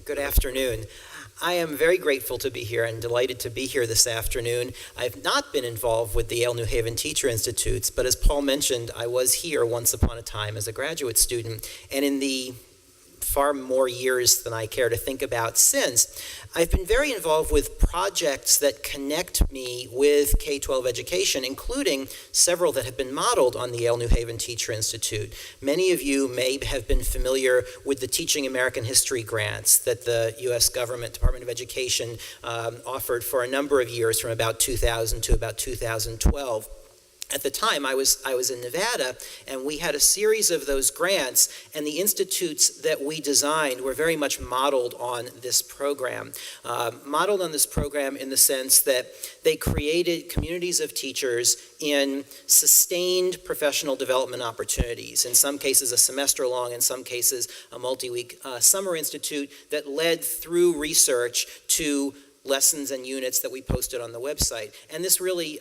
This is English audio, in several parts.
Good afternoon. I am very grateful to be here and delighted to be here this afternoon. I've not been involved with the Yale New Haven Teacher Institutes, but as Paul mentioned, I was here once upon a time as a graduate student, and in the far more years than I care to think about since, I've been very involved with projects that connect me with K-12 education, including several that have been modeled on the Yale New Haven Teacher Institute. Many of you may have been familiar with the Teaching American History grants that the U.S. government, Department of Education, offered for a number of years from about 2000 to about 2012. At the time, I was in Nevada, and we had a series of those grants, and the institutes that we designed were very much modeled on this program. Modeled on this program in the sense that they created communities of teachers in sustained professional development opportunities, in some cases a semester long, in some cases a multi-week summer institute that led through research to lessons and units that we posted on the website. And this really,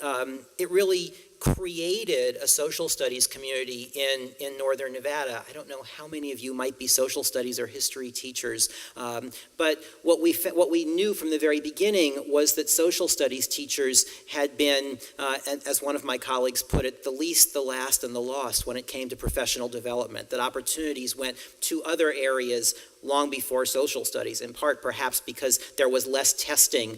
it really created a social studies community in northern Nevada. I don't know how many of you might be social studies or history teachers, but what we knew from the very beginning was that social studies teachers had been, as one of my colleagues put it, the least, the last, and the lost when it came to professional development, that opportunities went to other areas long before social studies, in part perhaps because there was less testing.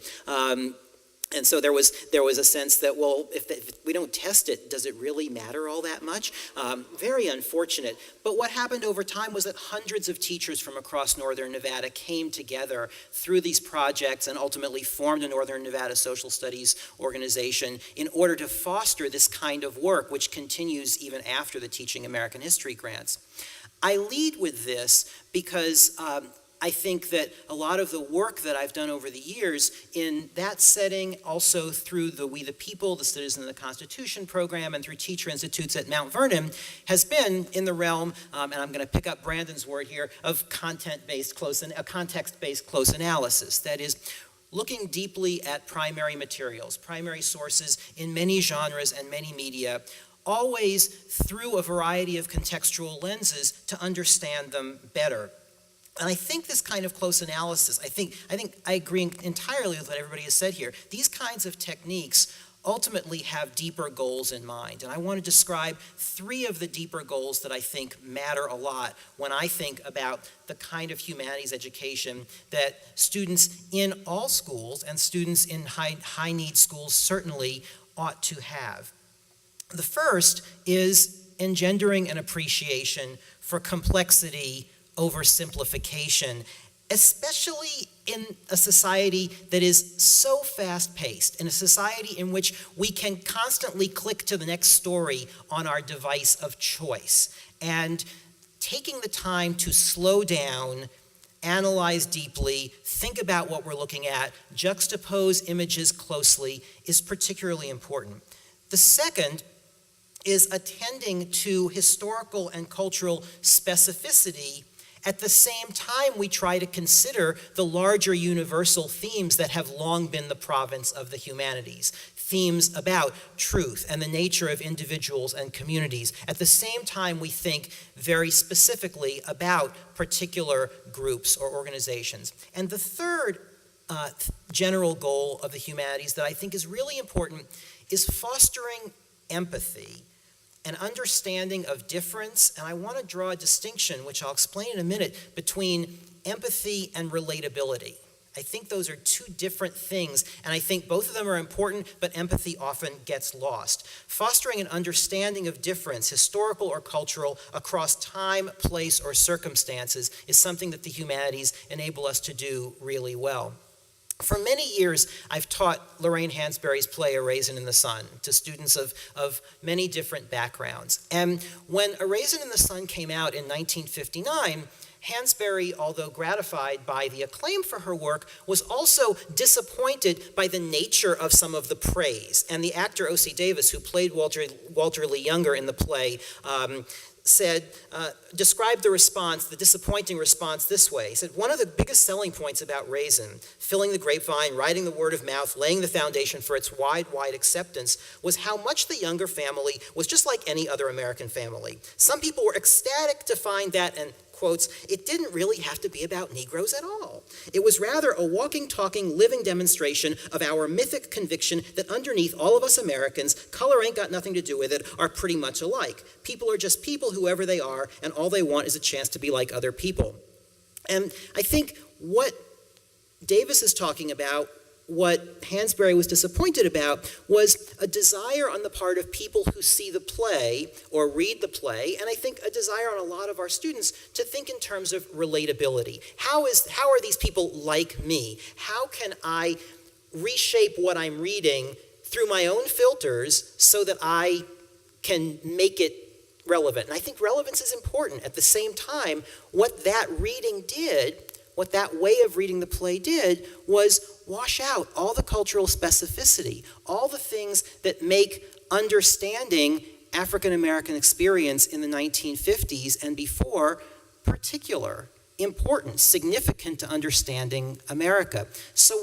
And so there was a sense that, well, if we don't test it, does it really matter all that much? Very unfortunate. But what happened over time was that hundreds of teachers from across northern Nevada came together through these projects and ultimately formed a Northern Nevada Social Studies organization in order to foster this kind of work, which continues even after the Teaching American History grants. I lead with this because I think that a lot of the work that I've done over the years in that setting, also through the We the People, the Citizen of the Constitution program, and through teacher institutes at Mount Vernon, has been in the realm, and I'm going to pick up Brandon's word here, of context-based close analysis. That is, looking deeply at primary materials, primary sources in many genres and many media, always through a variety of contextual lenses to understand them better. And I think this kind of close analysis, I agree entirely with what everybody has said here. These kinds of techniques ultimately have deeper goals in mind. And I want to describe three of the deeper goals that I think matter a lot when I think about the kind of humanities education that students in all schools and students in high need schools certainly ought to have. The first is engendering an appreciation for complexity over simplification, especially in a society that is so fast-paced, in a society in which we can constantly click to the next story on our device of choice. And taking the time to slow down, analyze deeply, think about what we're looking at, juxtapose images closely is particularly important. The second is attending to historical and cultural specificity. At the same time, we try to consider the larger universal themes that have long been the province of the humanities, themes about truth and the nature of individuals and communities. At the same time, we think very specifically about particular groups or organizations. And the third general goal of the humanities that I think is really important is fostering empathy, an understanding of difference, and I want to draw a distinction, which I'll explain in a minute, between empathy and relatability. I think those are two different things, and I think both of them are important, but empathy often gets lost. Fostering an understanding of difference, historical or cultural, across time, place, or circumstances is something that the humanities enable us to do really well. For many years, I've taught Lorraine Hansberry's play A Raisin in the Sun to students of many different backgrounds. And when A Raisin in the Sun came out in 1959, Hansberry, although gratified by the acclaim for her work, was also disappointed by the nature of some of the praise. And the actor O.C. Davis, who played Walter Lee Younger in the play, described the response, the disappointing response, this way. He said, one of the biggest selling points about Raisin, filling the grapevine, writing the word of mouth, laying the foundation for its wide acceptance, was how much the Younger family was just like any other American family. Some people were ecstatic to find that, and quotes, "It didn't really have to be about Negroes at all. It was rather a walking, talking, living demonstration of our mythic conviction that underneath all of us Americans, color ain't got nothing to do with it, are pretty much alike. People are just people, whoever they are, and all they want is a chance to be like other people." And I think what Davis is talking about, what Hansberry was disappointed about, was a desire on the part of people who see the play or read the play, and I think a desire on a lot of our students to think in terms of relatability. How are these people like me? How can I reshape what I'm reading through my own filters so that I can make it relevant? And I think relevance is important. At the same time, what that reading did, what that way of reading the play did, was wash out all the cultural specificity, all the things that make understanding African American experience in the 1950s and before particular, important, significant to understanding America. So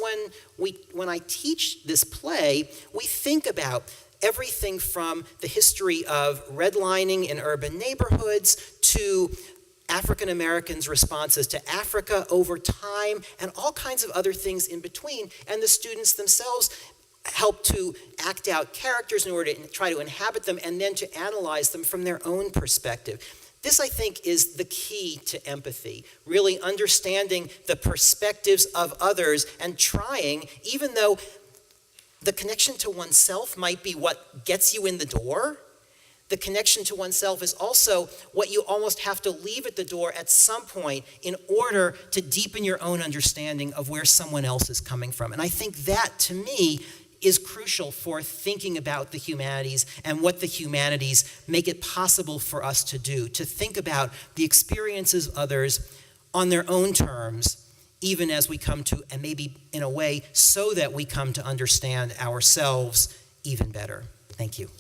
when I teach this play, we think about everything from the history of redlining in urban neighborhoods to African Americans' responses to Africa over time, and all kinds of other things in between. And the students themselves help to act out characters in order to try to inhabit them and then to analyze them from their own perspective. This, I think, is the key to empathy, really understanding the perspectives of others and trying, even though the connection to oneself might be what gets you in the door, the connection to oneself is also what you almost have to leave at the door at some point in order to deepen your own understanding of where someone else is coming from. And I think that, to me, is crucial for thinking about the humanities and what the humanities make it possible for us to do, to think about the experiences of others on their own terms, even as we come to, and maybe in a way, so that we come to understand ourselves even better. Thank you.